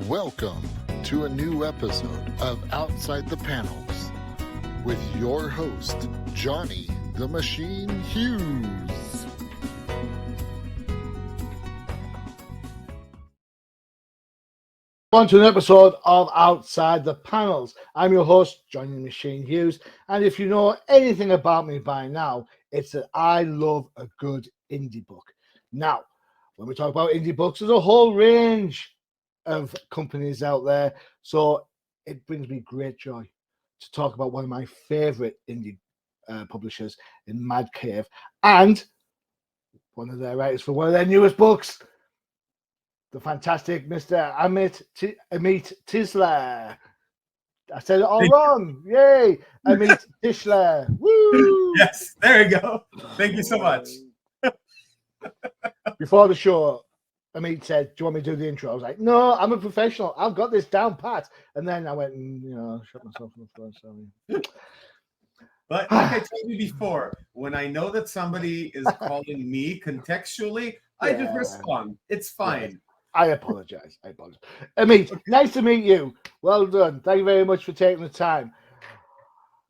Welcome to a new episode of Outside the Panels with your host, Johnny the Machine Hughes. On to an episode of Outside the Panels. I'm your host, Johnny the Machine Hughes, and if you know anything about me by now, it's that I love a good indie book. Now, when we talk about indie books, there's a whole range of companies out there, so it brings me great joy to talk about one of my favorite indie publishers in Mad Cave and one of their writers for one of their newest books, the fantastic Mr. Amit Tishler. I said it all wrong. Yay! Amit Tishler. Woo! Yes, there you go. Thank you so much. Before the show, Amit said, "Do you want me to do the intro?" I was like, "No, I'm a professional. I've got this down pat." And then I went and shut myself in the front. Sorry. But like I told you before, when I know that somebody is calling me contextually, I just respond. It's fine. I apologize. Amit, nice to meet you. Well done. Thank you very much for taking the time.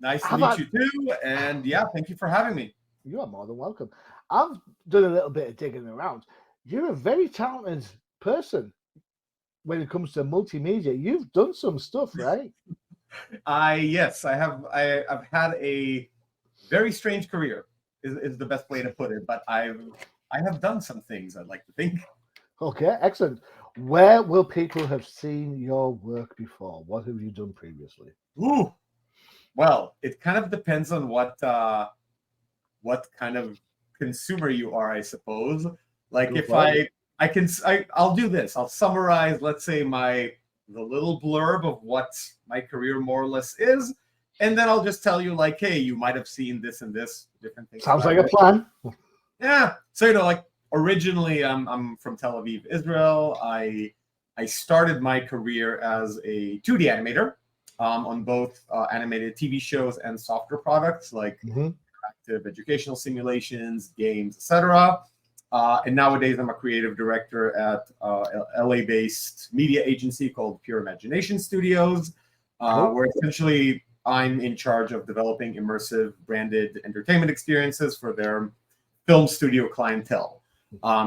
Nice to meet you too. And yeah, thank you for having me. You are more than welcome. I've done a little bit of digging around. You're a very talented person when it comes to multimedia. You've done some stuff, right? Yes, I have. I've had a very strange career. Is the best way to put it. But I have done some things, I'd like to think. Okay, excellent. Where will people have seen your work before? What have you done previously? Ooh, well, it kind of depends on what kind of consumer you are, I suppose. Like if I'll do this. I'll summarize, let's say the little blurb of what my career more or less is, and then I'll just tell you like, hey, you might have seen this and this different things. Sounds like a plan. Yeah. So like originally I'm from Tel Aviv, Israel. I started my career as a 2D animator on both animated TV shows and software products like interactive educational simulations, games, etc. And nowadays, I'm a creative director at LA-based media agency called Pure Imagination Studios, where essentially I'm in charge of developing immersive branded entertainment experiences for their film studio clientele.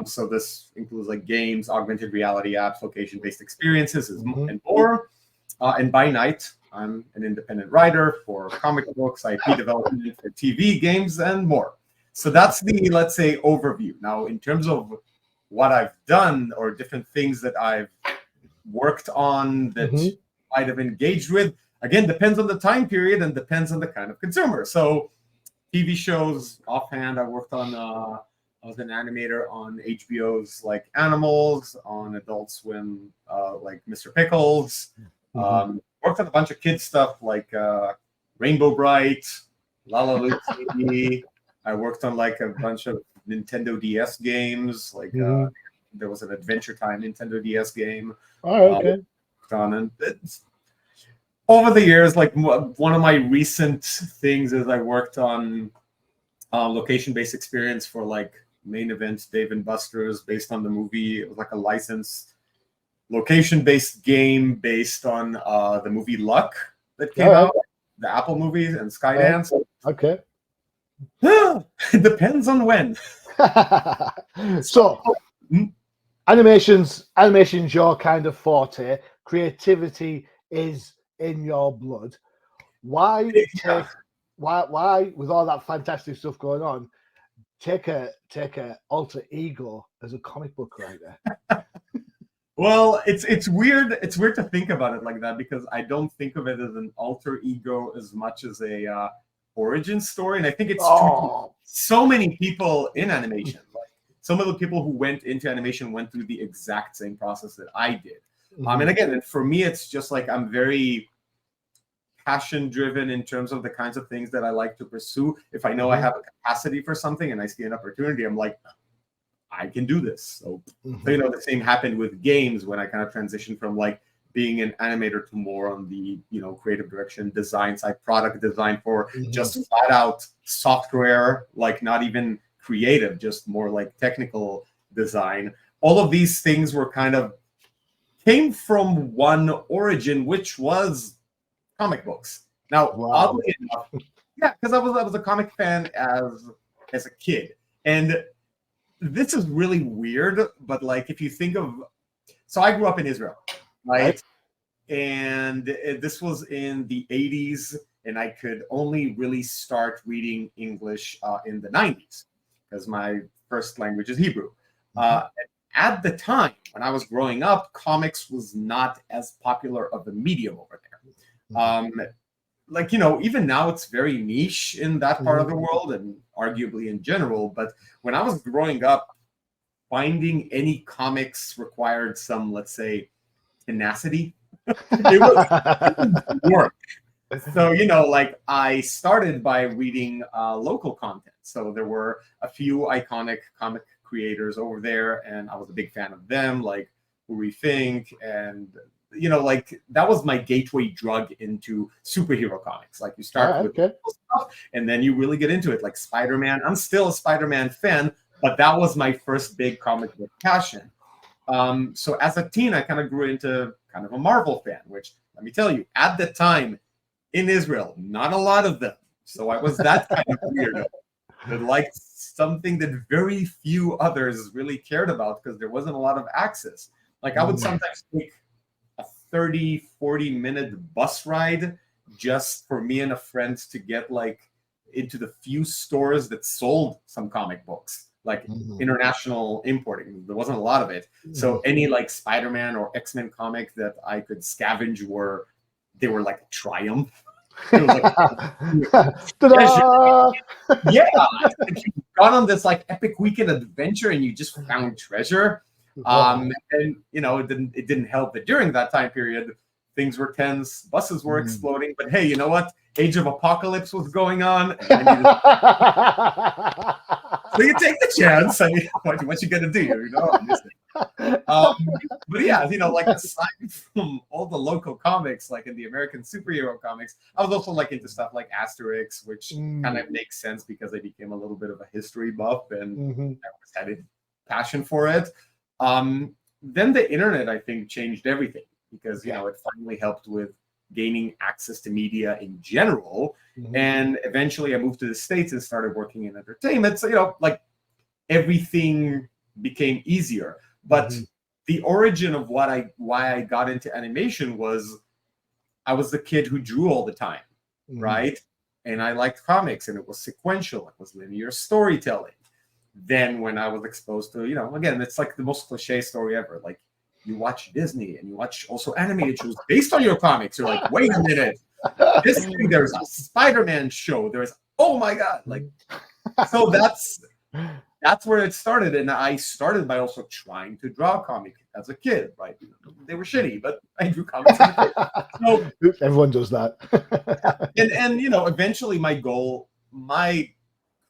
So this includes like games, augmented reality apps, location-based experiences, and more. And by night, I'm an independent writer for comic books, IP development for TV, games, and more. So that's the, let's say, overview. Now, in terms of what I've done or different things that I've worked on that I'd have engaged with, again, depends on the time period and depends on the kind of consumer. So TV shows, offhand, I worked on, I was an animator on HBO's like Animals, on Adult Swim, like Mr. Pickles. Worked on a bunch of kids stuff like Rainbow Bright, La La Lucy. I worked on like a bunch of Nintendo DS games. Like there was an Adventure Time Nintendo DS game. Oh, okay. And over the years, like one of my recent things is I worked on location-based experience for like Main Event Dave and Buster's based on the movie. It was like a licensed location-based game based on the movie Luck that came out, the Apple movies and Skydance. Okay. It depends on when. So, animation's your kind of forte. Creativity is in your blood. Why with all that fantastic stuff going on, take a alter ego as a comic book writer? Well, it's weird. It's weird to think about it like that because I don't think of it as an alter ego as much as a origin story, and I think it's true. So many people in animation, like some of the people who went into animation went through the exact same process that I did. And again, for me, it's just like I'm very passion driven in terms of the kinds of things that I like to pursue. If I know I have a capacity for something and I see an opportunity, I'm like, I can do this. So the same happened with games when I kind of transitioned from like being an animator to more on the creative direction design side, product design for just flat out software, like not even creative, just more like technical design. All of these things were kind of came from one origin, which was comic books. Now, oddly enough, yeah, because I was a comic fan as a kid, and this is really weird. But like, if you think of, so I grew up in Israel, right? And this was in the 80s, and I could only really start reading English in the 90s because my first language is Hebrew. At the time when I was growing up, comics was not as popular of a medium over there. Like, you know, even now it's very niche in that part of the world and arguably in general. But when I was growing up, finding any comics required some, let's say, tenacity. It was work. So, you know, like I started by reading local content. So there were a few iconic comic creators over there, and I was a big fan of them, like Uri Fink, and you know, like that was my gateway drug into superhero comics. Like you start with stuff, and then you really get into it, like Spider-Man. I'm still a Spider-Man fan, but that was my first big comic book passion. So as a teen, I kind of grew into kind of a Marvel fan, which, let me tell you, at the time in Israel, not a lot of them. So I was that kind of weirdo that liked something that very few others really cared about because there wasn't a lot of access. Like I would sometimes take a 30, 40-minute bus ride just for me and a friend to get like into the few stores that sold some comic books, like international importing. There wasn't a lot of it. So any like Spider-Man or X-Men comic that I could scavenge they were like a triumph. It was like, yeah, you got on this like epic weekend adventure and you just found treasure. And you know, it didn't help that during that time period things were tense, buses were exploding, but hey, you know what? Age of Apocalypse was going on. So you take the chance. I mean, what you gonna do? You know. But yeah, you know, like aside from all the local comics, like in the American superhero comics, I was also like into stuff like Asterix, which kind of makes sense because I became a little bit of a history buff and I had a passion for it. Then the internet, I think, changed everything because, you know, it finally helped with gaining access to media in general. And eventually I moved to the States and started working in entertainment. So, you know, like everything became easier. But the origin of why I got into animation was I was the kid who drew all the time, right? And I liked comics, and it was sequential. It was linear storytelling. Then when I was exposed to, you know, again, it's like the most cliche story ever. Like you watch Disney and you watch also animated shows based on your comics. You're like, wait a minute, this thing, there's a Spider-Man show. There's, oh my God. Like, so that's where it started. And I started by also trying to draw a comic as a kid, right? They were shitty, but I drew comics as a kid. So, everyone does that. and you know, eventually my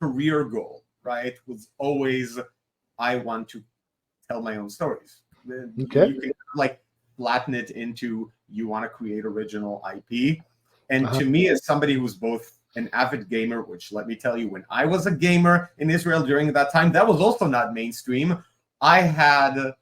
career goal, right, was always I want to tell my own stories. You can like flatten it into you want to create original IP. And to me, as somebody who's both an avid gamer, which let me tell you, when I was a gamer in Israel during that time, that was also not mainstream. I had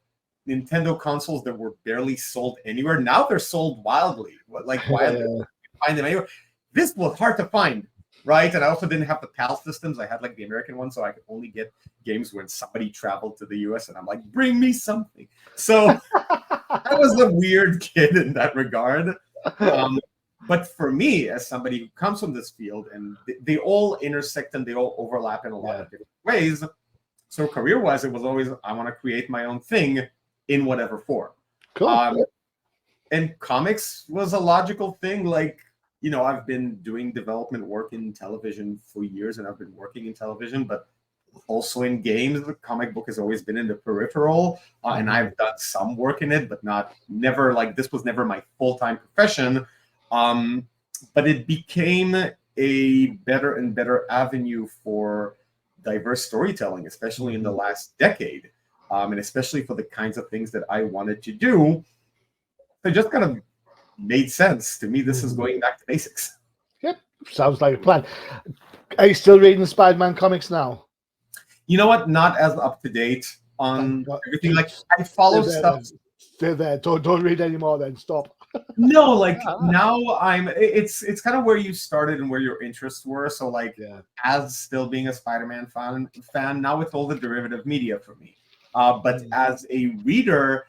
Nintendo consoles that were barely sold anywhere. Now they're sold wildly. Like wildly. You can find them anywhere. This was hard to find. Right, and I also didn't have the PAL systems. I had like the American one, so I could only get games when somebody traveled to the US, and I'm like, bring me something. So I was a weird kid in that regard. But for me, as somebody who comes from this field, and they all intersect and they all overlap in a lot of different ways. So career-wise, it was always, I want to create my own thing in whatever form. Cool. And comics was a logical thing, like, you know, I've been doing development work in television for years, and I've been working in television, but also in games. The comic book has always been in the peripheral, and I've done some work in it, but never like this was never my full-time profession. But it became a better and better avenue for diverse storytelling, especially in the last decade, and especially for the kinds of things that I wanted to do. So just kind of made sense to me. This is going back to basics. Yep, sounds like a plan. Are you still reading Spider-Man comics now? You know what? Not as up to date on everything. Like I follow stuff stay there. Don't read anymore. Then stop. No, like now it's kind of where you started and where your interests were. So like as still being a Spider-Man fan, now it's all the derivative media for me. But as a reader,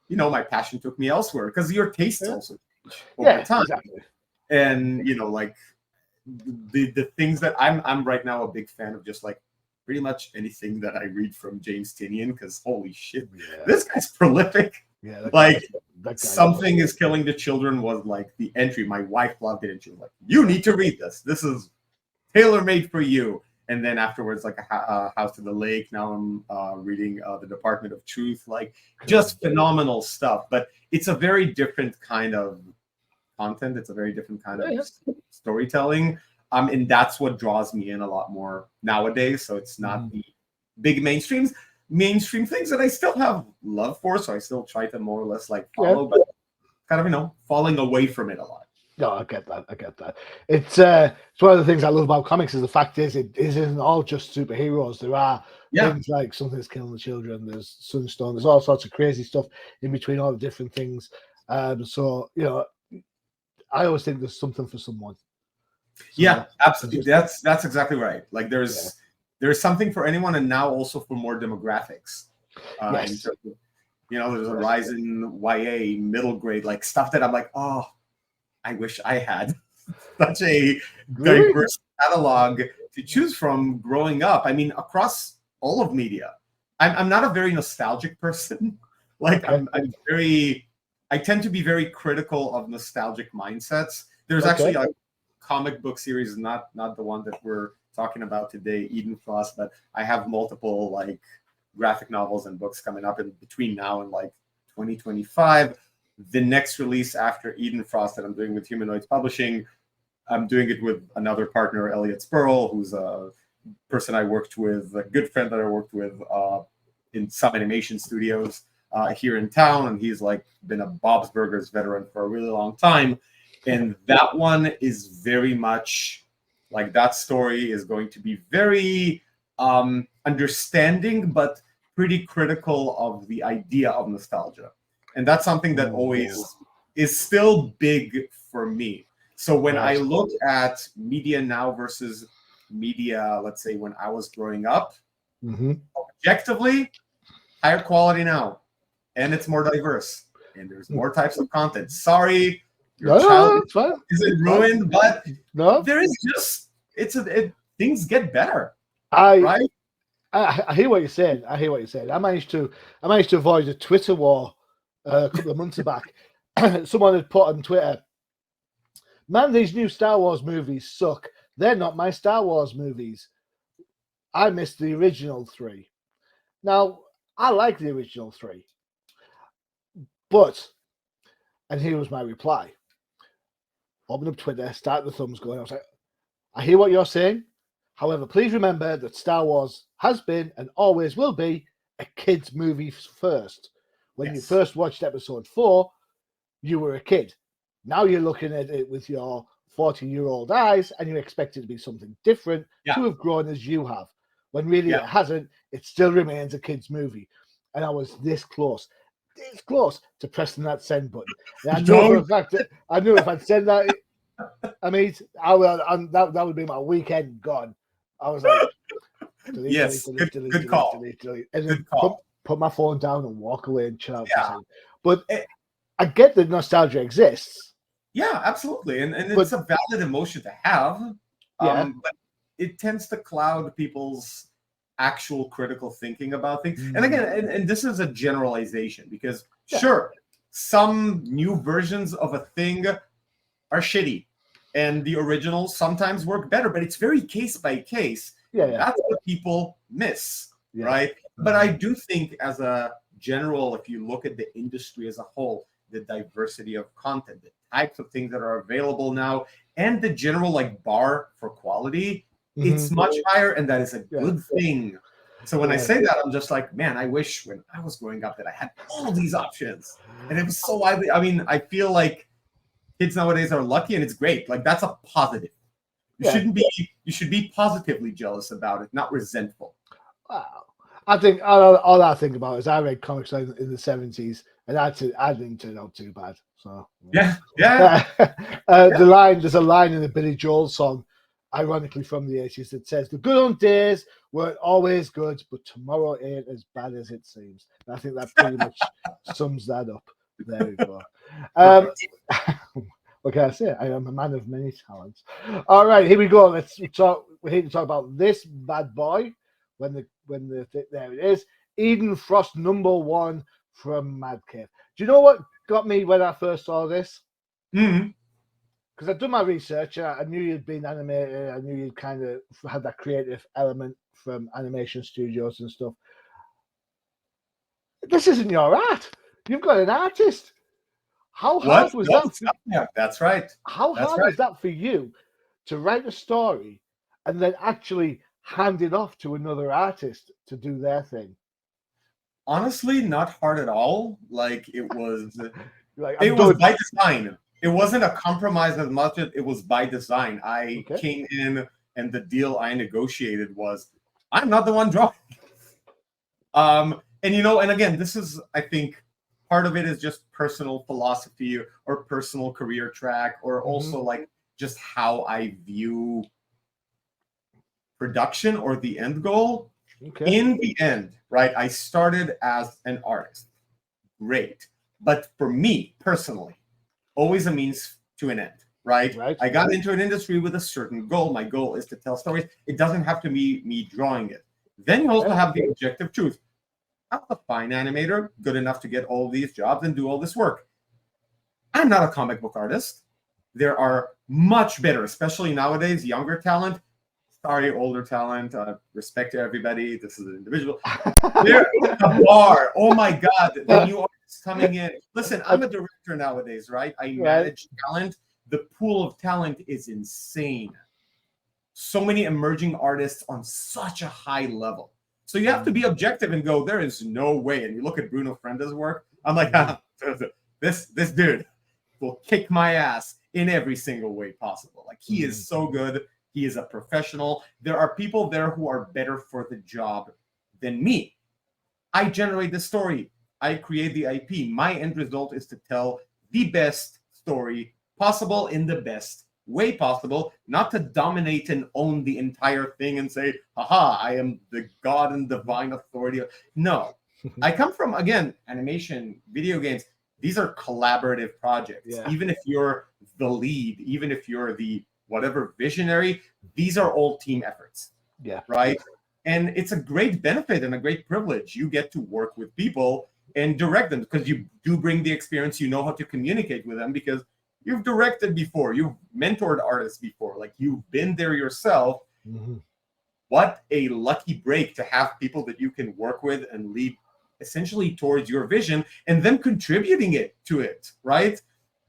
you know, my passion took me elsewhere because your tastes also change over time. Exactly. And you know, like the things that I'm right now a big fan of, just like pretty much anything that I read from James Tynion, because holy shit, this guy's prolific. Yeah, like Something is Killing the Children was like the entry. My wife loved it, and she was like, "You need to read this. This is tailor-made for you." And then afterwards, like a House to the Lake. Now I'm reading The Department of Truth. Like just phenomenal stuff. But it's a very different kind of content. It's a very different kind of storytelling. And that's what draws me in a lot more nowadays. So it's not the big mainstream things that I still have love for. So I still try to more or less like follow, but kind of, you know, falling away from it a lot. No, I get that. It's one of the things I love about comics is the fact is it isn't all just superheroes. There are things like Something's Killing the Children, there's Sunstone, there's all sorts of crazy stuff in between all the different things. So, you know, I always think there's something for someone. So, absolutely. That's exactly right. Like there's something for anyone, and now also for more demographics. In terms of, you know, there's a rise in YA, middle grade, like stuff that I'm like, oh, I wish I had such a diverse catalog to choose from growing up. I mean, across all of media. I'm not a very nostalgic person. Like I tend to be very critical of nostalgic mindsets. There's actually a comic book series, not the one that we're talking about today, Eden Frost, but I have multiple like graphic novels and books coming up in between now and like 2025. The next release after Eden Frost that I'm doing with Humanoids Publishing, I'm doing it with another partner, Elliot Spurl, who's a person I worked with, a good friend that I worked with in some animation studios here in town. And he's like been a Bob's Burgers veteran for a really long time. And that one is very much like, that story is going to be very understanding, but pretty critical of the idea of nostalgia. And that's something that always is still big for me. So when I look at media now versus media, let's say when I was growing up, objectively, higher quality now. And it's more diverse. And there's more types of content. Sorry, your child isn't ruined, but there is just, things get better. I hear what you're saying. I managed to avoid a Twitter war a couple of months back. Someone had put on Twitter, "Man, these new Star Wars movies suck. They're not my Star Wars movies. I missed the original 3." Now, I like the original 3. But, and here was my reply. Open up Twitter, start the thumbs going. I was like, I hear what you're saying. However, please remember that Star Wars has been and always will be a kid's movie first. When you first watched episode 4, you were a kid. Now you're looking at it with your 40-year-old eyes and you expect it to be something different to have grown as you have. When really it hasn't, it still remains a kid's movie. And I was this close to pressing that send button. And I know for a fact that I knew if I'd send that, I mean, that would be my weekend gone. I was like, delete, good call. And then put my phone down and walk away and chill out. But I get that nostalgia exists. Yeah, absolutely. And it's a valid emotion to have. But it tends to cloud people's actual critical thinking about things. And again, and this is a generalization because sure, some new versions of a thing are shitty and the originals sometimes work better, but it's very case by case. That's what people miss, right? But I do think as a general, if you look at the industry as a whole, the diversity of content, the types of things that are available now, and the general like bar for quality, it's much higher, and that is a good thing. So when I say that, I'm just like, man, I wish when I was growing up that I had all these options, and it was so widely. I mean, I feel like kids nowadays are lucky, and it's great. Like that's a positive. You shouldn't be. You should be positively jealous about it, not resentful. Wow. I think all I think about is I read comics in the 70s And I didn't turn out too bad. So Yeah. There's a line in the Billy Joel song, ironically from the 80s, that says, "The good old days weren't always good, but tomorrow ain't as bad as it seems." And I think that pretty much sums that up. There we go. What can I say? I am a man of many talents. All right, here we go. Let's talk. We're here to talk about this bad boy. There it is. Eden Frost #1 from Mad Cave. Do you know what got me when I first saw this? Mm-hmm. Because I'd done my research. I knew you'd been animated. I knew you'd kind of had that creative element from animation studios and stuff. This isn't your art. You've got an artist. How hard was that? Yeah, that's right. How hard was that for you to write a story and then actually hand it off to another artist to do their thing? Honestly, not hard at all. Like it was Like, it was by design. It wasn't a compromise as much as it was by design. I came in and the deal I negotiated was I'm not the one drawing. And and again, this is, I think, part of it is just personal philosophy or personal career track, or also like just how I view production or the end goal. In the end, right, I started as an artist. Great. But for me personally, always a means to an end, right? I got into an industry with a certain goal. My goal is to tell stories. It doesn't have to be me drawing it. Then you also have the objective truth. I'm a fine animator, good enough to get all these jobs and do all this work. I'm not a comic book artist. There are much better, especially nowadays, younger talent. Sorry, older talent. Respect to everybody. This is an individual. There is a bar. Oh my God. The new artists coming in. Listen, I'm a director nowadays, right? I manage talent. The pool of talent is insane. So many emerging artists on such a high level. So you have to be objective and go, there is no way. And you look at Bruno Frenda's work. I'm like, this dude will kick my ass in every single way possible. Like he is so good. He is a professional. There are people there who are better for the job than me. I generate the story. I create the IP. My end result is to tell the best story possible in the best way possible, not to dominate and own the entire thing and say, haha, I am the God and divine authority. No, I come from, again, animation, video games. These are collaborative projects. Yeah. Even if you're the lead, even if you're the whatever visionary, these are all team efforts. Yeah. Right. And it's a great benefit and a great privilege. You get to work with people and direct them because you do bring the experience. You know how to communicate with them because you've directed before. You've mentored artists before. Like you've been there yourself. What a lucky break to have people that you can work with and lead essentially towards your vision and then contributing to it. Right.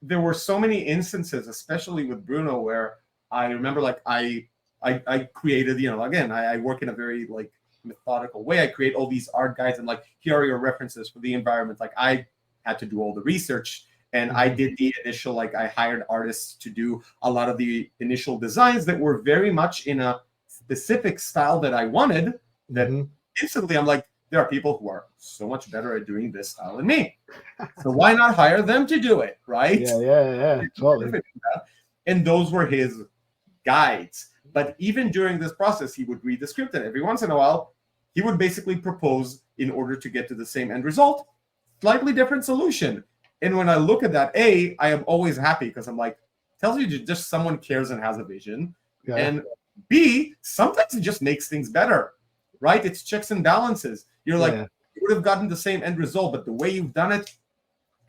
There were so many instances, especially with Bruno, where I remember like I created, again, I work in a very like methodical way. I create all these art guides and like, here are your references for the environment. Like I had to do all the research and I did the initial, like I hired artists to do a lot of the initial designs that were very much in a specific style that I wanted. That instantly I'm like, there are people who are so much better at doing this style than me. So why not hire them to do it, right? Yeah, totally. And those were his guides. But even during this process, he would read the script, and every once in a while, he would basically propose, in order to get to the same end result, slightly different solution. And when I look at that, I am always happy because I'm like, tells you just someone cares and has a vision. Yeah. And B, sometimes it just makes things better, right? It's checks and balances. You're like, you would have gotten the same end result, but the way you've done it,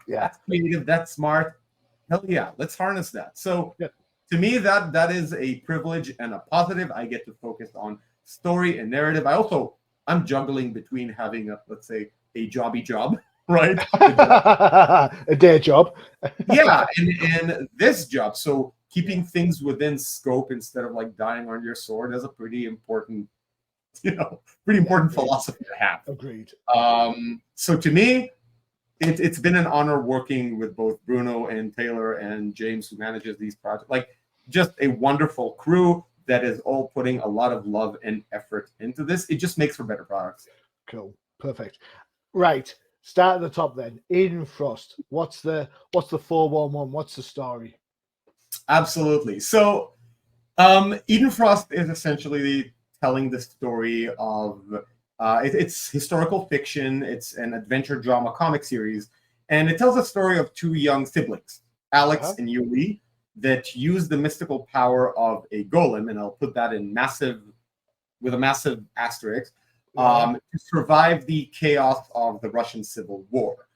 that's creative, that's smart. Hell yeah, let's harness that. So to me, that is a privilege and a positive. I get to focus on story and narrative. I'm juggling between having let's say, a jobby job, right? A day job. Yeah, and this job. So keeping things within scope instead of like dying on your sword is a pretty important philosophy to have. Agreed. So to me, it's been an honor working with both Bruno and Taylor and James, who manages these projects. Like, just a wonderful crew that is all putting a lot of love and effort into this. It just makes for better products. Cool. Perfect. Right. Start at the top then. Eden Frost. What's the 411? What's the story? Absolutely. So Eden Frost is essentially telling the story of it's historical fiction. It's an adventure drama comic series, and it tells the story of two young siblings, Alex and Yuli, that use the mystical power of a golem, and I'll put that in with a massive asterisk, to survive the chaos of the Russian Civil War.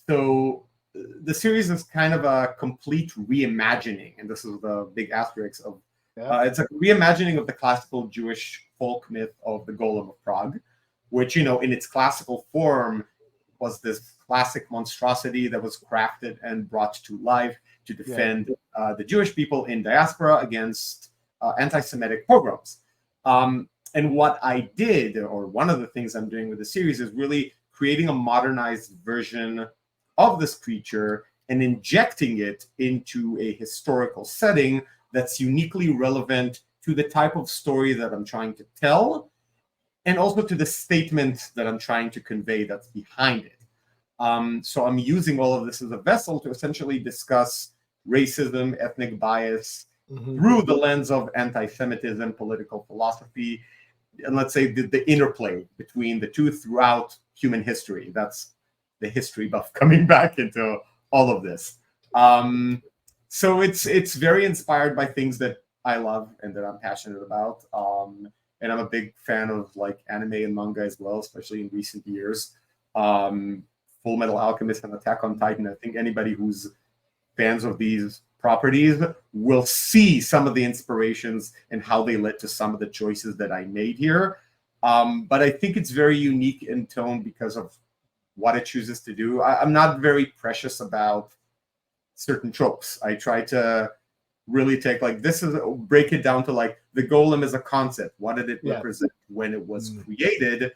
So the series is kind of a complete reimagining, and this is the big asterisk of it's a reimagining of the classical Jewish folk myth of the Golem of Prague, which, in its classical form was this classic monstrosity that was crafted and brought to life to defend the Jewish people in diaspora against anti-Semitic pogroms. And what I did, or one of the things I'm doing with the series, is really creating a modernized version of this creature and injecting it into a historical setting that's uniquely relevant to the type of story that I'm trying to tell, and also to the statement that I'm trying to convey that's behind it. So I'm using all of this as a vessel to essentially discuss racism, ethnic bias, through the lens of anti-Semitism, political philosophy, and let's say the interplay between the two throughout human history. That's the history buff coming back into all of this. So it's very inspired by things that I love and that I'm passionate about. And I'm a big fan of like anime and manga as well, especially in recent years. Full Metal Alchemist and Attack on Titan. I think anybody who's fans of these properties will see some of the inspirations and how they led to some of the choices that I made here. But I think it's very unique in tone because of what it chooses to do. I'm not very precious about certain tropes. I try to really take break it down to like the golem is a concept. What did it represent when it was created?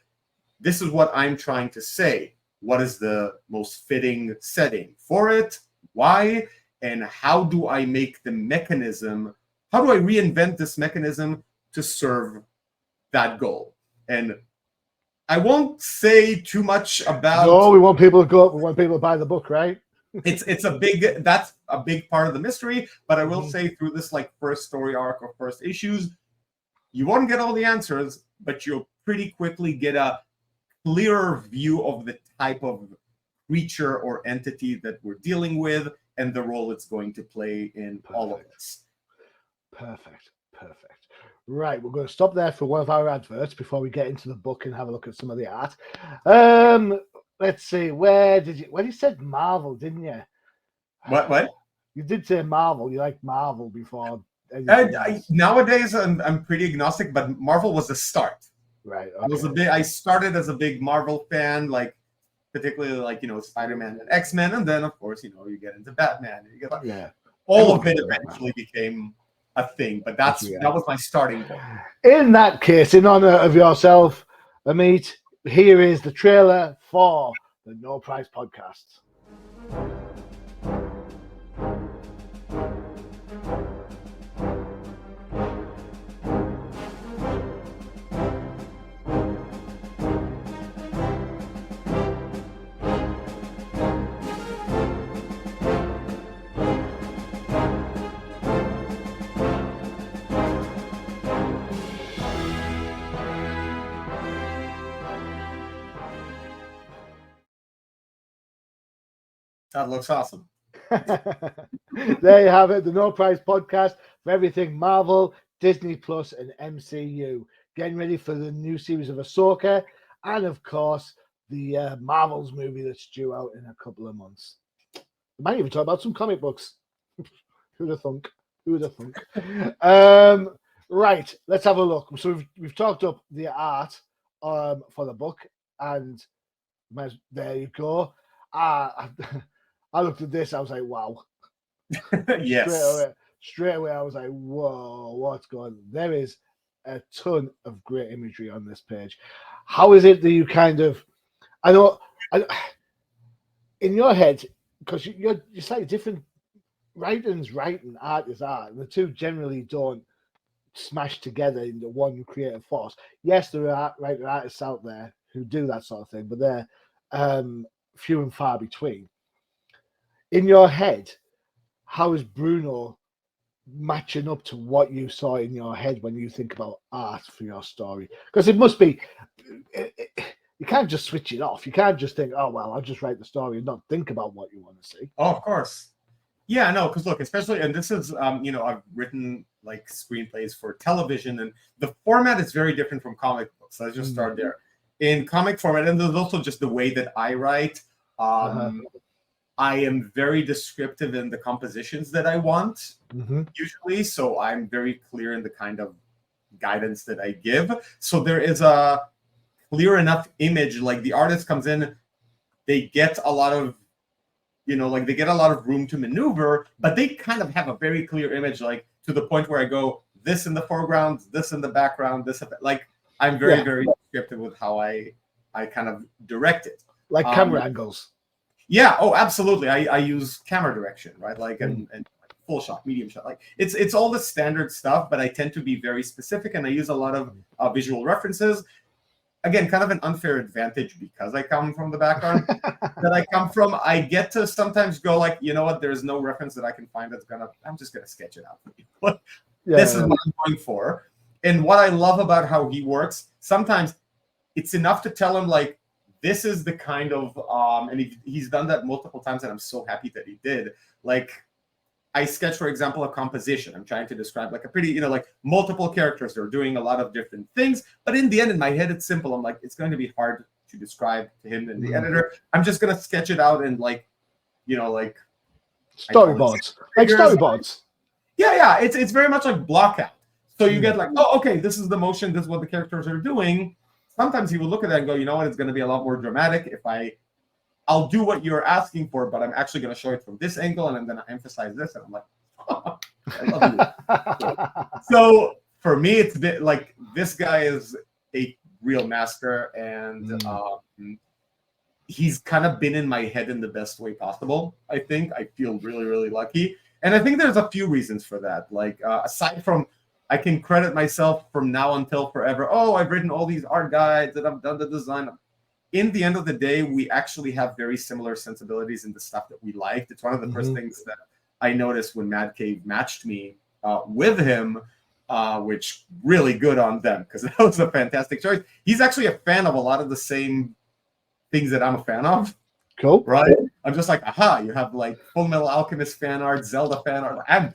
This is what I'm trying to say. What is the most fitting setting for it? Why? And how do I make the mechanism? How do I reinvent this mechanism to serve that goal? And I won't say too much about. No, we want people to go. We want people to buy the book, right? That's a big part of the mystery. But I will say through this like first story arc or first issues, you won't get all the answers, but you'll pretty quickly get a clearer view of the type of creature or entity that we're dealing with and the role it's going to play in all of this. Perfect. Right, we're going to stop there for one of our adverts before we get into the book and have a look at some of the art. Let's see, when you said Marvel, didn't you? What? You did say Marvel. You liked Marvel before. Nowadays, I'm pretty agnostic, but Marvel was the start. Right. Okay. I started as a big Marvel fan, like particularly like Spider-Man and X-Men, and then of course you get into Batman. And you get all of it eventually became a thing, but that was my starting point. In that case, in honor of yourself, Amit, here is the trailer for the No Price Podcast. That looks awesome. There you have it, the No Price Podcast for everything Marvel, Disney Plus, and MCU. Getting ready for the new series of Ahsoka, and of course, the Marvels movie that's due out in a couple of months. We might even talk about some comic books. Who'd have thunk? Right, let's have a look. So we've talked up the art for the book, and there you go. I looked at this, I was like, wow. Yes. Straight away, I was like, whoa, what's going on? There is a ton of great imagery on this page. How is it that you kind of, in your head, because you're slightly different, writing's writing, art is art, and the two generally don't smash together into one creative force. Yes, there are artists out there who do that sort of thing, but they're few and far between. In your head, how is Bruno matching up to what you saw in your head when you think about art for your story? Because it must be, you can't just switch it off. You can't just think, oh, well, I'll just write the story and not think about what you want to see. Oh, of course. Yeah, no, because look, especially, and this is, I've written like screenplays for television, and the format is very different from comic books. Let's just start there. In comic format, and there's also just the way that I write. I am very descriptive in the compositions that I want, usually. So I'm very clear in the kind of guidance that I give. So there is a clear enough image, like the artist comes in, they get a lot of, they get a lot of room to maneuver, but they kind of have a very clear image, like to the point where I go, this in the foreground, this in the background, this, like I'm very, very descriptive with how I kind of direct it. Like camera angles. Yeah. Oh, absolutely. I use camera direction, right? Like, and full shot, medium shot. Like it's all the standard stuff, but I tend to be very specific, and I use a lot of visual references. Again, kind of an unfair advantage because I come from the background that I come from. I get to sometimes go like, you know what? There's no reference that I can find I'm just gonna sketch it out for you. This is what I'm going for. And what I love about how he works, sometimes it's enough to tell him like, this is the kind of, and he's done that multiple times, and I'm so happy that he did. Like, I sketch, for example, a composition. I'm trying to describe like a pretty, like multiple characters. They're doing a lot of different things, but in the end, in my head, it's simple. I'm like, it's going to be hard to describe to him and the editor. I'm just going to sketch it out and like, like storyboards, like storyboards. Yeah. It's very much like block out. So you get like, oh, okay, this is the motion. This is what the characters are doing. Sometimes he will look at that and go, you know what? It's going to be a lot more dramatic if I'll do what you're asking for, but I'm actually going to show it from this angle, and I'm going to emphasize this. And I'm like, oh, I love you. So for me, it's a bit like this guy is a real master, and he's kind of been in my head in the best way possible. I think I feel really, really lucky. And I think there's a few reasons for that. Like aside from, I can credit myself from now until forever. Oh, I've written all these art guides and I've done the design. In the end of the day, we actually have very similar sensibilities in the stuff that we liked. It's one of the first things that I noticed when Mad Cave matched me with him, which really good on them, because that was a fantastic choice. He's actually a fan of a lot of the same things that I'm a fan of. Cool. Right? I'm just like, aha, you have like Full Metal Alchemist fan art, Zelda fan art.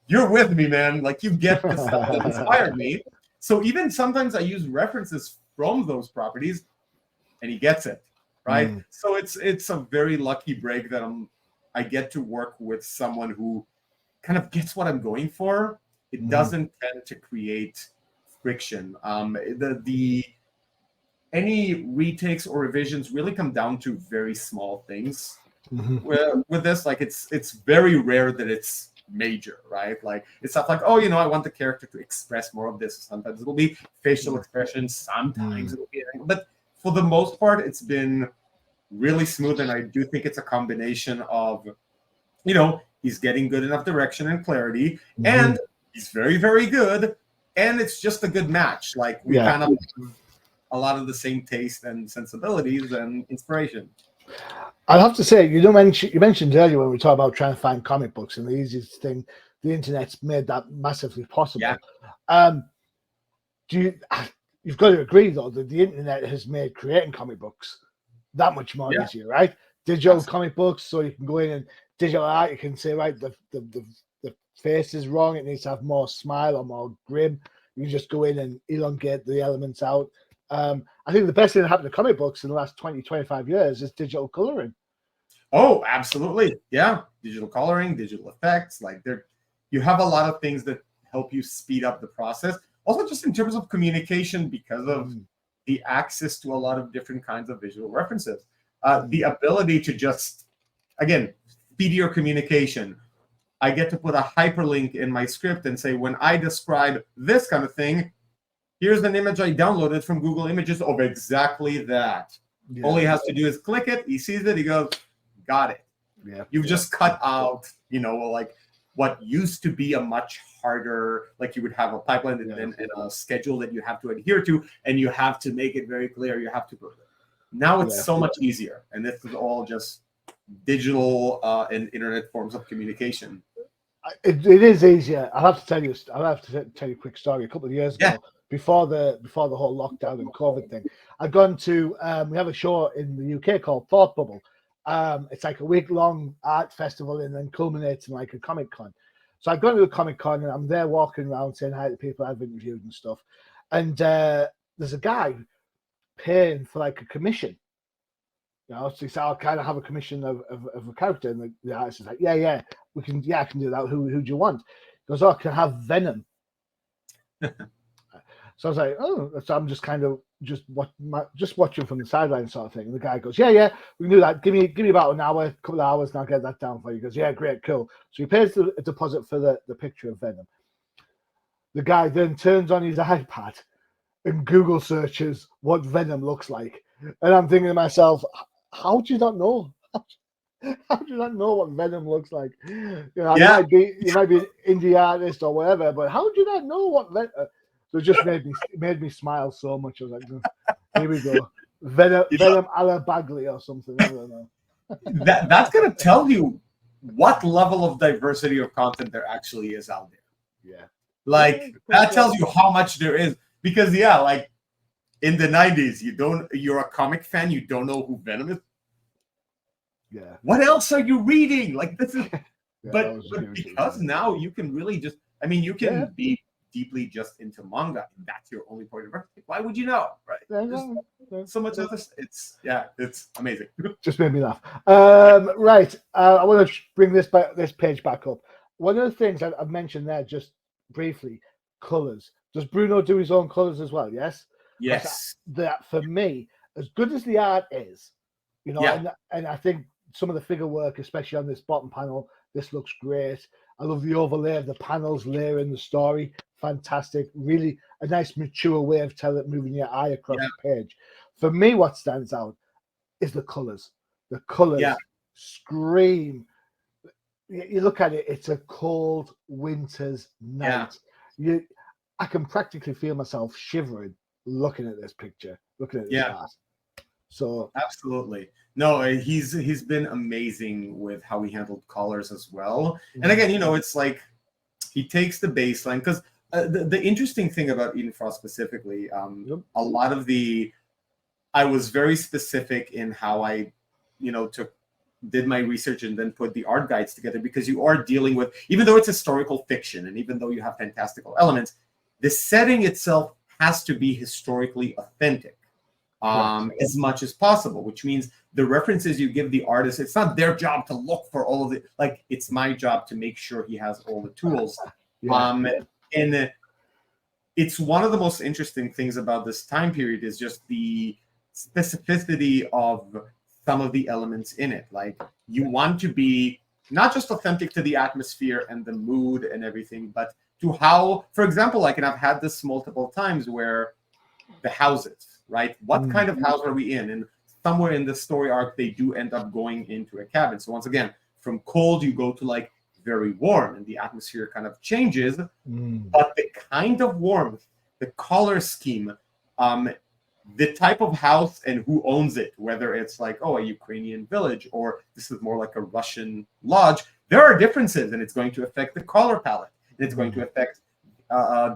You're with me, man. Like you get the stuff that inspired me. So even sometimes I use references from those properties, and he gets it, right? So it's a very lucky break that I get to work with someone who kind of gets what I'm going for. It doesn't tend to create friction. Any retakes or revisions really come down to very small things. With this, like it's very rare that it's major, right? Like it's stuff like, oh, I want the character to express more of this. Sometimes it'll be facial expressions. Sometimes it'll be, but for the most part, it's been really smooth, and I do think it's a combination of, he's getting good enough direction and clarity, and he's very, very good, and it's just a good match. Like we kind of have a lot of the same taste and sensibilities and inspiration. I'll have to say, you mentioned earlier when we talked about trying to find comic books, and the easiest thing, the internet's made that massively possible. Yeah. You've got to agree, though, that the internet has made creating comic books that much more easier, right? Digital comic books, so you can go in and digital art, you can say, right, the face is wrong, it needs to have more smile or more grim. You can just go in and elongate the elements out. I think the best thing that happened to comic books in the last 20, 25 years is digital coloring. Oh, absolutely. Yeah. Digital coloring, digital effects, like you have a lot of things that help you speed up the process. Also, just in terms of communication, because of the access to a lot of different kinds of visual references, the ability to just, again, speed your communication. I get to put a hyperlink in my script and say, when I describe this kind of thing, here's an image I downloaded from Google Images of exactly that. Yeah. All he has to do is click it. He sees it. He goes, got it. Yeah. You've just cut out, like what used to be a much harder, like you would have a pipeline and a schedule that you have to adhere to, and you have to make it very clear. You have to put it. Now it's so much easier, and this is all just digital and internet forms of communication. It is easier. I'll have to tell you. I'll have to tell you a quick story. A couple of years ago, before the whole lockdown and COVID thing, I'd gone to. We have a show in the UK called Thought Bubble. It's like a week-long art festival, and then culminates in like a Comic Con. So I've gone to a Comic Con, and I'm there walking around saying hi to people I've interviewed and stuff. And there's a guy paying for like a commission. You know, so he said, I'll kind of have a commission of a character. And the artist is like, yeah, I can do that. Who do you want? He goes, I can have Venom. So I was like, oh, so I'm just kind of just watching from the sideline sort of thing. And the guy goes, yeah, we can do that. Give me about an hour, couple of hours, and I'll get that down for you. He goes, yeah, great, cool. So he pays a deposit for the picture of Venom. The guy then turns on his iPad and Google searches what Venom looks like. And I'm thinking to myself, how do you not know? How do you not know what Venom looks like? You know, you might be an indie artist or whatever, but how do you not know what Venom? So it just made me smile so much. I was like, here we go, Venom a la Bagley or something. I don't know. That's gonna tell you what level of diversity of content there actually is out there. Yeah, like that tells you how much there is. Because like in the 90s, you're a comic fan, you don't know who Venom is. Yeah. What else are you reading? Like this is but huge, because now you can really just you can be deeply just into manga, and that's your only point of reference. Why would you know? Right. There's so much other it's amazing. Just made me laugh. Right. I want to bring this page back up. One of the things I've mentioned there just briefly, colors. Does Bruno do his own colors as well? Yes. That for me, as good as the art is, you know, and I think some of the figure work, especially on this bottom panel, this looks great. I love the overlay of the panels layering the story. Fantastic. Really a nice mature way of moving your eye across the page. For me, what stands out is the colors. The colors scream. You look at it, it's a cold winter's night. I can practically feel myself shivering looking at this picture, looking at this art. So absolutely. No, he's been amazing with how he handled colors as well. And again, you know, it's like he takes the baseline because the interesting thing about Eden Frost specifically, a lot of I was very specific in how I, did my research and then put the art guides together, because you are dealing with, even though it's historical fiction and even though you have fantastical elements, the setting itself has to be historically authentic. As much as possible, which means the references you give the artist, it's not their job to look for all of it. Like, it's my job to make sure he has all the tools. And it's one of the most interesting things about this time period is just the specificity of some of the elements in it. Like, you want to be not just authentic to the atmosphere and the mood and everything, but to how, for example, and I've had this multiple times where the houses, right? What kind of house are we in? And somewhere in the story arc, they do end up going into a cabin. So once again, from cold, you go to like very warm, and the atmosphere kind of changes. But the kind of warmth, the color scheme, the type of house and who owns it, whether it's like, a Ukrainian village, or this is more like a Russian lodge, there are differences, and it's going to affect the color palette. And it's going to affect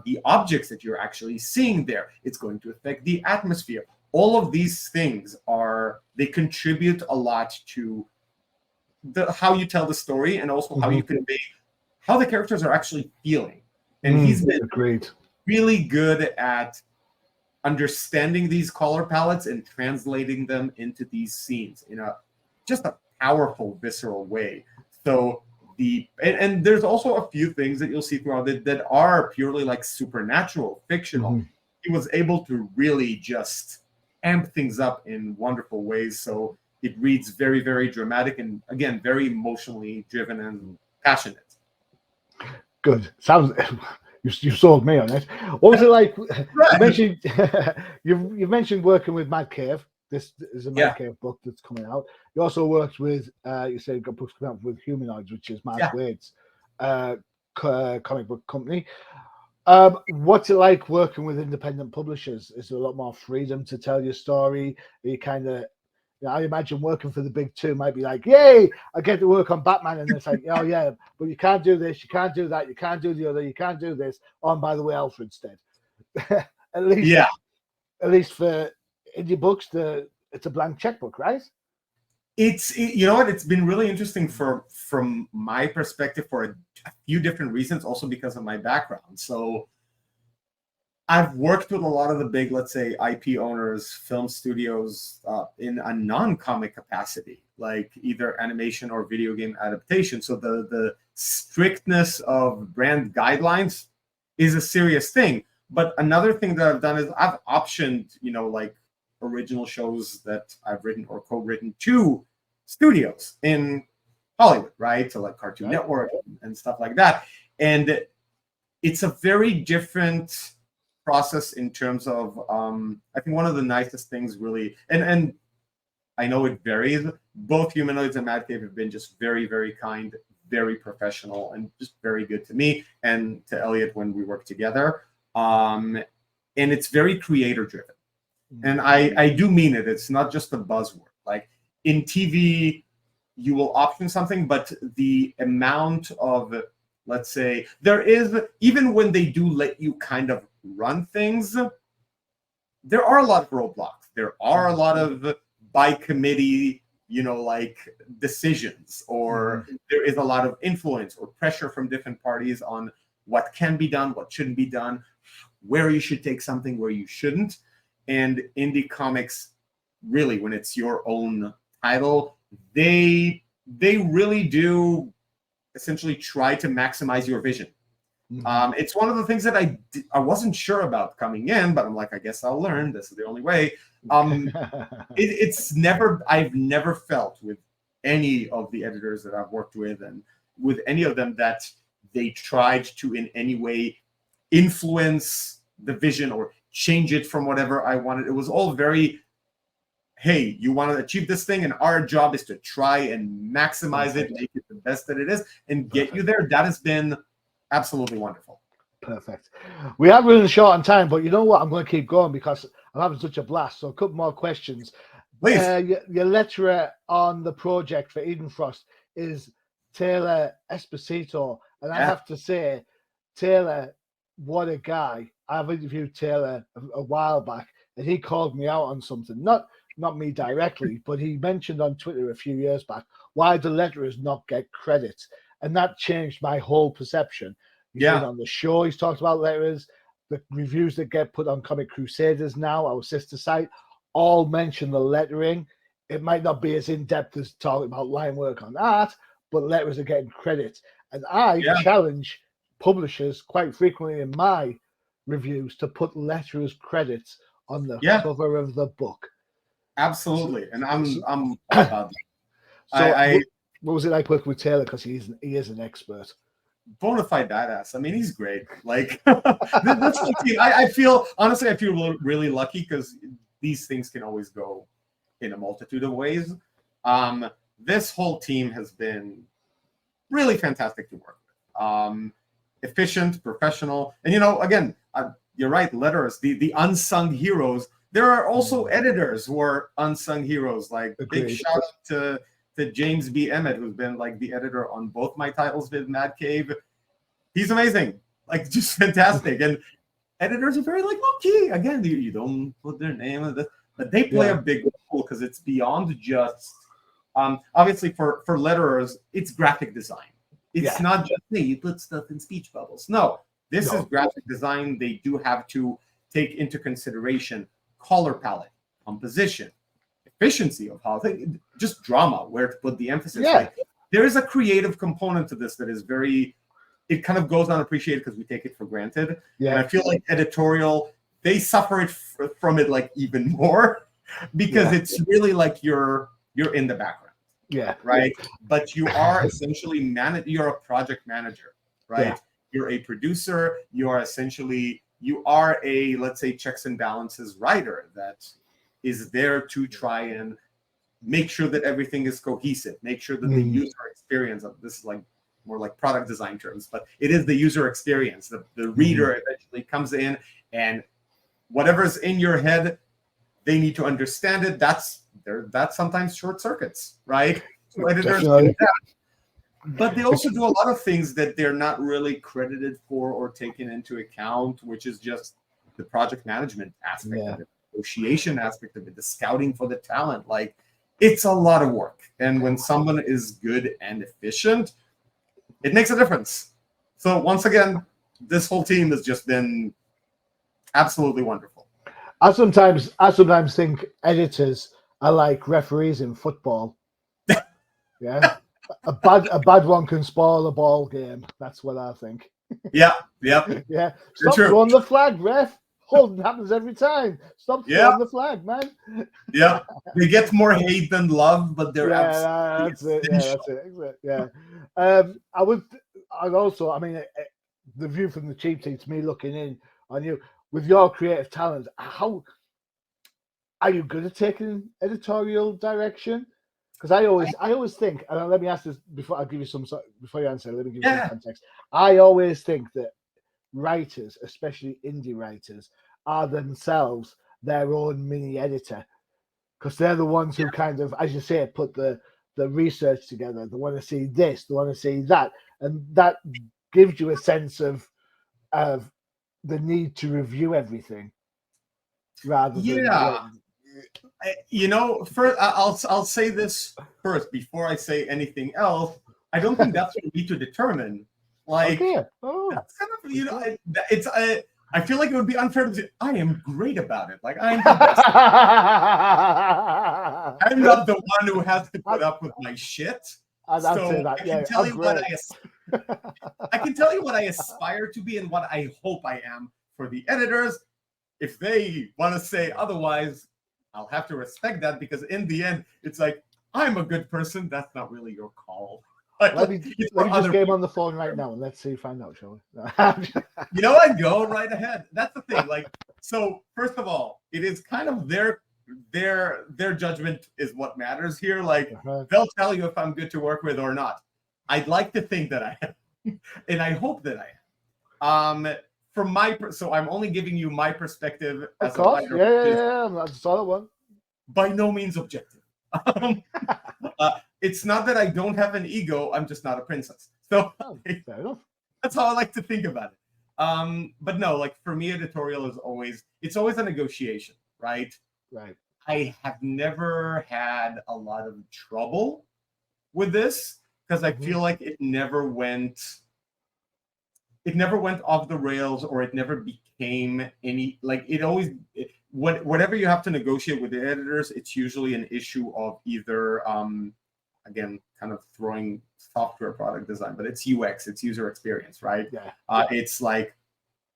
the objects that you're actually seeing there. It's going to affect the atmosphere. All of these things they contribute a lot to how you tell the story, and also how you convey how the characters are actually feeling. And he's been really good at understanding these color palettes and translating them into these scenes in just a powerful, visceral way. So and there's also a few things that you'll see throughout it that are purely like supernatural, fictional. He was able to really just amp things up in wonderful ways. So it reads very, very dramatic, and again, very emotionally driven and passionate. Good. Sounds you sold me on it. What was it like? You mentioned working with Mad Cave. This is a Mad Cave book that's coming out. You also worked with, you said you got books coming out with Humanoids, which is Mark Wade's comic book company. What's it like working with independent publishers? Is there a lot more freedom to tell your story? Are you kind of, I imagine working for the big two might be like, yay, I get to work on Batman. And it's like, oh, yeah, but you can't do this, you can't do that, you can't do the other, you can't do this. Oh, and by the way, Alfred's dead. at least, Yeah. at least for indie books, it's a blank checkbook, right? You know what, it's been really interesting from my perspective for a few different reasons, also because of my background. So I've worked with a lot of the big, let's say, IP owners, film studios, in a non-comic capacity, like either animation or video game adaptation. So the strictness of brand guidelines is a serious thing. But another thing that I've done is I've optioned, like original shows that I've written or co-written to studios in Hollywood, right? So like Cartoon Network and stuff like that. And it's a very different process in terms of, I think one of the nicest things really, and I know it varies, both Humanoids and Mad Cave have been just very, very kind, very professional, and just very good to me and to Elliot when we work together. And it's very creator driven. And I do mean it. It's not just a buzzword. Like in TV, you will option something, but the amount of, let's say, there is, even when they do let you kind of run things, there are a lot of roadblocks. There are a lot of by committee, like decisions, or there is a lot of influence or pressure from different parties on what can be done, what shouldn't be done, where you should take something, where you shouldn't. And indie comics, really, when it's your own title, they really do essentially try to maximize your vision. It's one of the things that I wasn't sure about coming in, but I'm like, I guess I'll learn. This is the only way. I've never felt with any of the editors that I've worked with and with any of them that they tried to in any way influence the vision or change it from whatever I wanted. It was all very, hey, you want to achieve this thing, and our job is to try and maximize it, make it the best that it is, and get you there. That has been absolutely wonderful. Perfect. We are running short on time, but you know what? I'm going to keep going because I'm having such a blast. So a couple more questions. Please. Your letterer on the project for Eden Frost is Taylor Esposito. And I have to say, Taylor, what a guy. I've interviewed Taylor a while back, and he called me out on something. Not me directly, but he mentioned on Twitter a few years back why the letterers not get credit. And that changed my whole perception. He's been on the show. He's talked about letterers. The reviews that get put on Comic Crusaders now, our sister site, all mention the lettering. It might not be as in-depth as talking about line work on art, but letterers are getting credit. And I challenge publishers quite frequently in my reviews to put letterers' credits on the cover of the book. Absolutely. And I'm all about that. So what was it like working with Taylor? Because he is an expert. Bona fide badass. I mean, he's great. Like that's the team. I feel really lucky because these things can always go in a multitude of ways. This whole team has been really fantastic to work with. Efficient, professional, and again, you're right. Letterers, the unsung heroes. There are also editors who are unsung heroes. Like big shout out to James B. Emmett, who's been like the editor on both my titles with Mad Cave. He's amazing, like just fantastic. And editors are very like low key. Again, you don't put their name on this, but they play a big role because it's beyond just. Obviously, for letterers, it's graphic design. It's not just hey, you put stuff in speech bubbles. No, this is graphic design. They do have to take into consideration color palette, composition, efficiency of how just drama, where to put the emphasis. Like, there is a creative component to this that is very, it kind of goes unappreciated because we take it for granted. And I feel like editorial, they suffer from it like even more because it's really like you're in the background. Right. But you are essentially you're a project manager, right? You're a producer. You are a, let's say, checks and balances writer that is there to try and make sure that everything is cohesive, make sure that the user experience of this is like more like product design terms, but it is the user experience. The reader eventually comes in, and whatever's in your head, they need to understand it. That's sometimes short circuits, right? So editors do that. But they also do a lot of things that they're not really credited for or taken into account, which is just the project management aspect of it, negotiation aspect of it, the scouting for the talent. Like, it's a lot of work. And when someone is good and efficient, it makes a difference. So once again, this whole team has just been absolutely wonderful. I sometimes think editors are like referees in football. Yeah. A bad one can spoil a ball game. That's what I think. Yeah. Yeah. Stop throwing the flag, ref. It happens every time. Stop throwing the flag, man. Yeah. They get more hate than love, but they're that's it. Yeah. I'd also, I mean, the view from the cheap seats, me looking in on you with your creative talent, how are you good at taking editorial direction? Because I always think, and let me ask this before I give you before you answer, let me give you some context. I always think that writers, especially indie writers, are themselves their own mini editor, because they're the ones who kind of, as you say, put the research together. They want to see this, they want to see that, and that gives you a sense of the need to review everything rather than First, I'll say this first before I say anything else. I don't think that's for me to determine. Like, that's kind of, it's I feel like it would be unfair to say I am great about it. Like, I'm the best. I'm not the one who has to put up with my shit. I can tell you what I aspire to be and what I hope I am for the editors. If they want to say otherwise, I'll have to respect that, because in the end, it's like, I'm a good person. That's not really your call. Like, let me just get him on the phone right now and let's see if I know, shall we? You know what? Go right ahead. That's the thing. Like, so first of all, it is kind of their judgment is what matters here. Like, they'll tell you if I'm good to work with or not. I'd like to think that I am, and I hope that I am. So I'm only giving you my perspective as a writer. Yeah. That's a solid one. By no means objective. It's not that I don't have an ego. I'm just not a princess. So fair enough. That's how I like to think about it. But no, like, for me, editorial is always a negotiation, right? Right. I have never had a lot of trouble with this because I feel like it never went off the rails, or it never became any, like, whatever you have to negotiate with the editors, it's usually an issue of either again, kind of throwing software product design, but it's UX, it's user experience, right? It's like,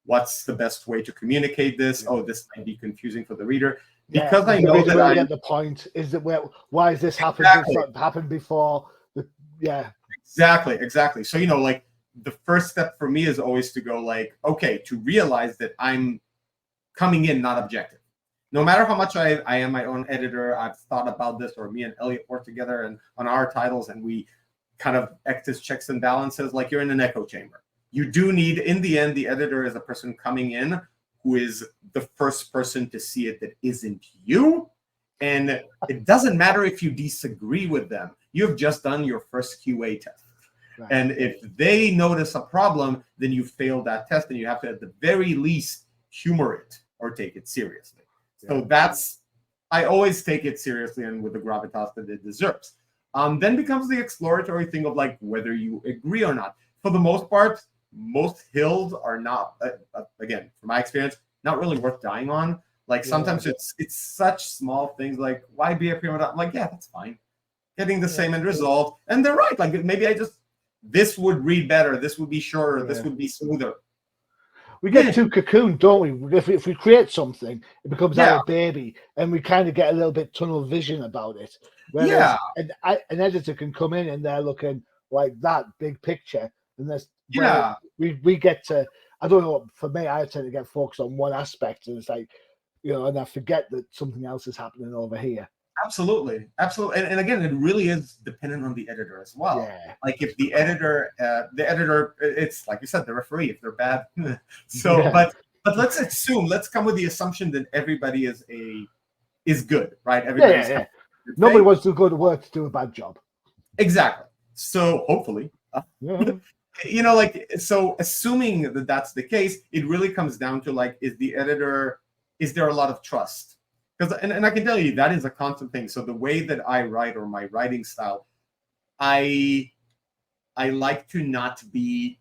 what's the best way to communicate this? Oh, this might be confusing for the reader, because I know that I get the point. Is that why has this happened? It's not happened before. Exactly. So, like, the first step for me is always to go, like, okay, to realize that I'm coming in not objective. No matter how much I am my own editor, I've thought about this, or me and Elliot work together and on our titles, and we kind of act as checks and balances, like you're in an echo chamber. You do need, in the end, the editor is a person coming in who is the first person to see it that isn't you. And it doesn't matter if you disagree with them. You've just done your first QA test. Right. And if they notice a problem, then you failed that test, and you have to, at the very least, humor it or take it seriously. So I always take it seriously and with the gravitas that it deserves. Then becomes the exploratory thing of, like, whether you agree or not. For the most part, most hills are not, again, from my experience, not really worth dying on. Like, sometimes it's such small things, like, why be a prima donna? I'm like, yeah, that's fine. Getting the same end result. And they're right. Like, maybe this would read better. This would be shorter. This would be smoother. We get too cocooned, don't we? If we create something, it becomes our baby, and we kind of get a little bit tunnel vision about it. Whereas an editor can come in and they're looking like that big picture, and we get to. I don't know. For me, I tend to get focused on one aspect, and it's like, and I forget that something else is happening over here. Absolutely, absolutely, and again, it really is dependent on the editor as well. Yeah. Like if the editor, it's like you said, the referee. If they're bad, so Yeah. but let's come with the assumption that everybody is good, right? Yeah, Everybody's yeah. got good Nobody faith. wants to go to work to do a bad job. Exactly. So hopefully, Yeah. like so, assuming that that's the case, it really comes down to like, is there a lot of trust? Because and I can tell you that is a constant thing. So the way that I write or my writing style, I like to not be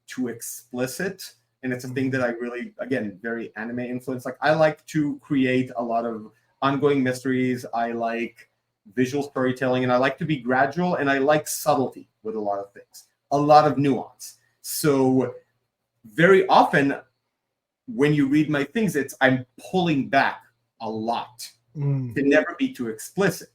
too explicit. And it's a thing that I really, again, very anime influenced. Like I like to create a lot of ongoing mysteries. I like visual storytelling, and I like to be gradual, and I like subtlety with a lot of things, a lot of nuance. So very often when you read my things, I'm pulling back a lot to never be too explicit.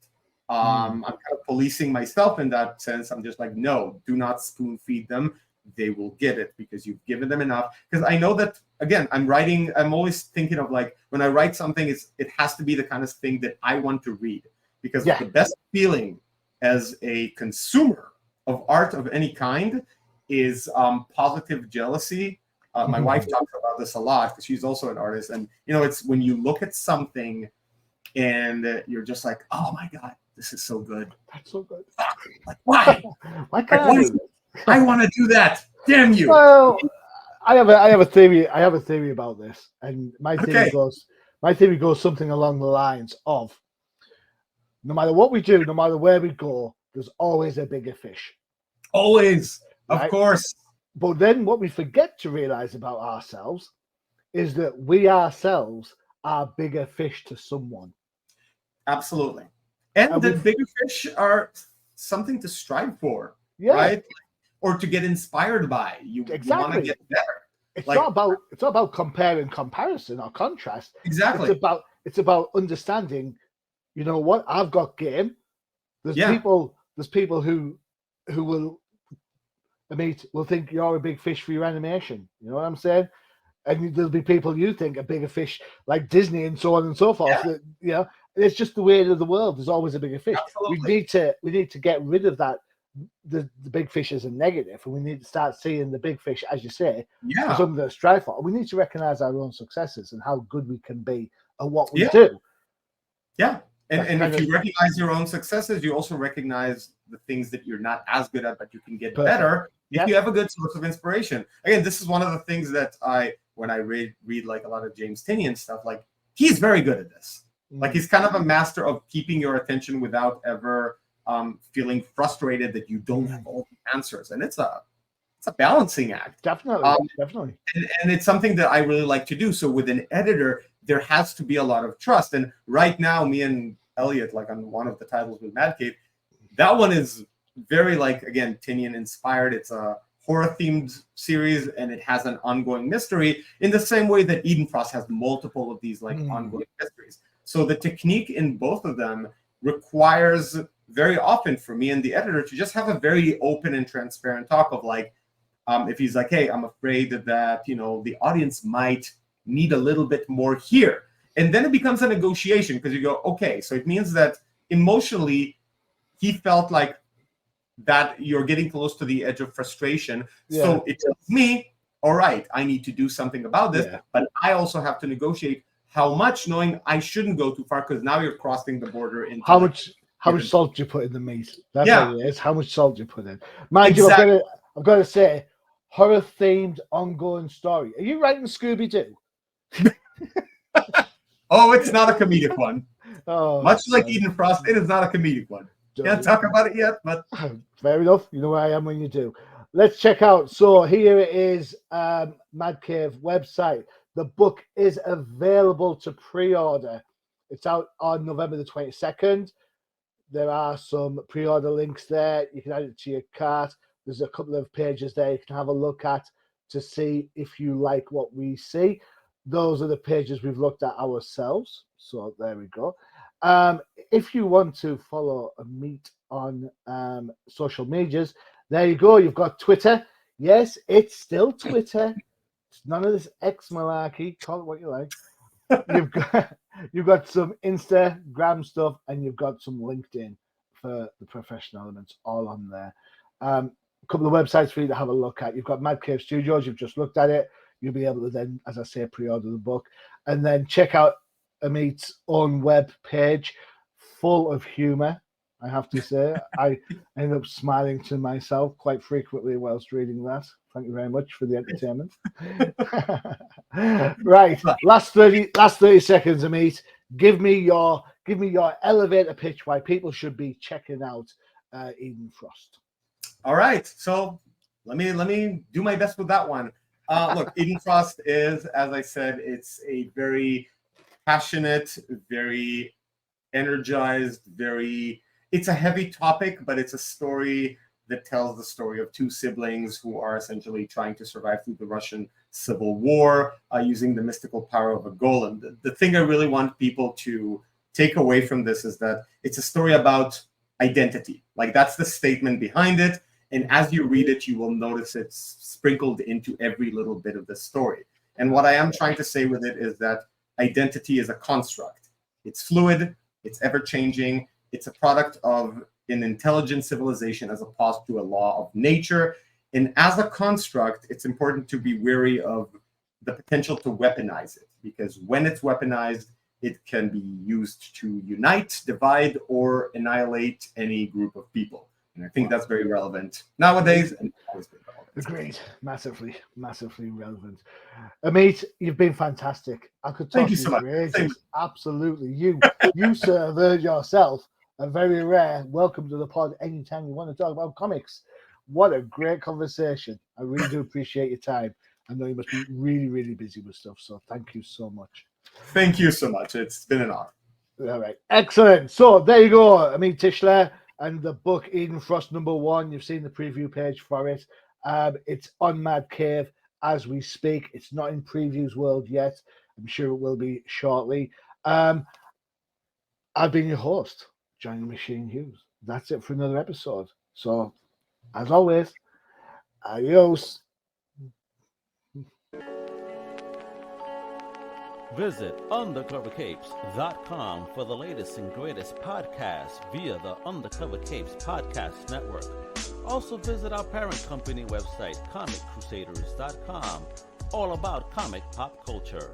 I'm kind of policing myself in that sense. I'm just like, no, do not spoon feed them. They will get it because you've given them enough. Because I know that, again, I'm always thinking of like, when I write something, it has to be the kind of thing that I want to read. Because the best feeling as a consumer of art of any kind is positive jealousy. My wife talks about this a lot because she's also an artist. And, it's when you look at something and you're just like, oh my God, this is so good. That's so good. Like, why? Why can't I do this? I want to do that. Damn you. Well, I have a theory. I have a theory about this, and my theory goes something along the lines of: no matter what we do, no matter where we go, there's always a bigger fish. Always, right? Of course. But then what we forget to realize about ourselves is that we ourselves are bigger fish to someone. Absolutely. And the bigger fish are something to strive for, right? Or to get inspired by. You want to get better. It's not about comparison or contrast. Exactly. It's about understanding, you know what, I've got game. There's people who will think you're a big fish for your animation. You know what I'm saying? And there'll be people you think are bigger fish, like Disney and so on and so forth. That, it's just the way of the world. There's always a bigger fish. Absolutely. We need to get rid of that. The big fish is a negative, and we need to start seeing the big fish, as you say, as something to strive for. We need to recognize our own successes and how good we can be at what we do. Yeah. And if you recognize your own successes, you also recognize the things that you're not as good at, but you can get better if you have a good source of inspiration. Again, this is one of the things that when I read like a lot of James Tynion stuff, like he's very good at this. Like he's kind of a master of keeping your attention without ever feeling frustrated that you don't have all the answers. And it's a balancing act. Definitely. And it's something that I really like to do. So with an editor, there has to be a lot of trust. And right now, me and Elliot, like on one of the titles with Mad Cave, that one is very like, again, Tynion inspired. It's a horror themed series and it has an ongoing mystery in the same way that Eden Frost has multiple of these like ongoing mysteries. So the technique in both of them requires very often for me and the editor to just have a very open and transparent talk of like, if he's like, hey, I'm afraid that the audience might need a little bit more here. And then it becomes a negotiation because you go, okay, so it means that emotionally he felt like that you're getting close to the edge of frustration. So it tells me, all right, I need to do something about this, but I also have to negotiate how much, knowing I shouldn't go too far because now you're crossing the border into how much salt you put in the meat. That's what it is. How much salt you put in. Mind you, I've got to say, horror themed ongoing story. Are you writing Scooby-Doo? Oh, it's not a comedic one. Oh, much like Eden Frost, it is not a comedic one. Can't talk about it yet, but fair enough. You know where I am when you do. Let's check out. So here it is, Mad Cave website. The book is available to pre-order. It's out on November the 22nd. There are some pre-order links there. You can add it to your cart. There's a couple of pages there you can have a look at to see if you like what we see. Those are the pages we've looked at ourselves. So there we go. If you want to follow Amit on social medias, there you go. You've got Twitter. Yes, it's still Twitter. It's none of this X malarkey. Call it what you like. You've got some Instagram stuff, and you've got some LinkedIn for the professional elements, all on there. A couple of websites for you to have a look at. You've got Mad Cave Studios. You've just looked at it. You'll be able to then, as I say, pre-order the book, and then check out Amit's own web page, full of humor. I have to say, I end up smiling to myself quite frequently whilst reading that. Thank you very much for the entertainment. Right, last 30 seconds, Amit. Give me your elevator pitch why people should be checking out Eden Frost. All right, so let me do my best with that one. Look, Eden Frost is, as I said, it's a very passionate, very energized, it's a heavy topic, but it's a story that tells the story of two siblings who are essentially trying to survive through the Russian Civil War using the mystical power of a golem. The thing I really want people to take away from this is that it's a story about identity. Like, that's the statement behind it. And as you read it, you will notice it's sprinkled into every little bit of the story. And what I am trying to say with it is that identity is a construct. It's fluid, it's ever-changing, it's a product of an intelligent civilization as opposed to a law of nature. And as a construct, it's important to be wary of the potential to weaponize it, because when it's weaponized, it can be used to unite, divide, or annihilate any group of people. And I think that's very relevant nowadays and always been relevant. Agreed. Massively, massively relevant. Amit, you've been fantastic. I could talk Thank you to so much. for ages. Absolutely. You served yourself a very rare welcome to the pod anytime you want to talk about comics. What a great conversation. I really do appreciate your time. I know you must be really, really busy with stuff, so thank you so much. Thank you so much. It's been an honor. All right. Excellent. So there you go. Amit Tishler and the book Eden Frost #1. You've seen the preview page for it. It's on Mad Cave as we speak. It's not in Previews World yet. I'm sure it will be shortly. I've been your host, Johnny Machine Hughes. That's it for another episode. So, as always, adios. Visit undercovercapes.com for the latest and greatest podcasts via the Undercover Capes Podcast Network. Also visit our parent company website, comiccrusaders.com, all about comic pop culture.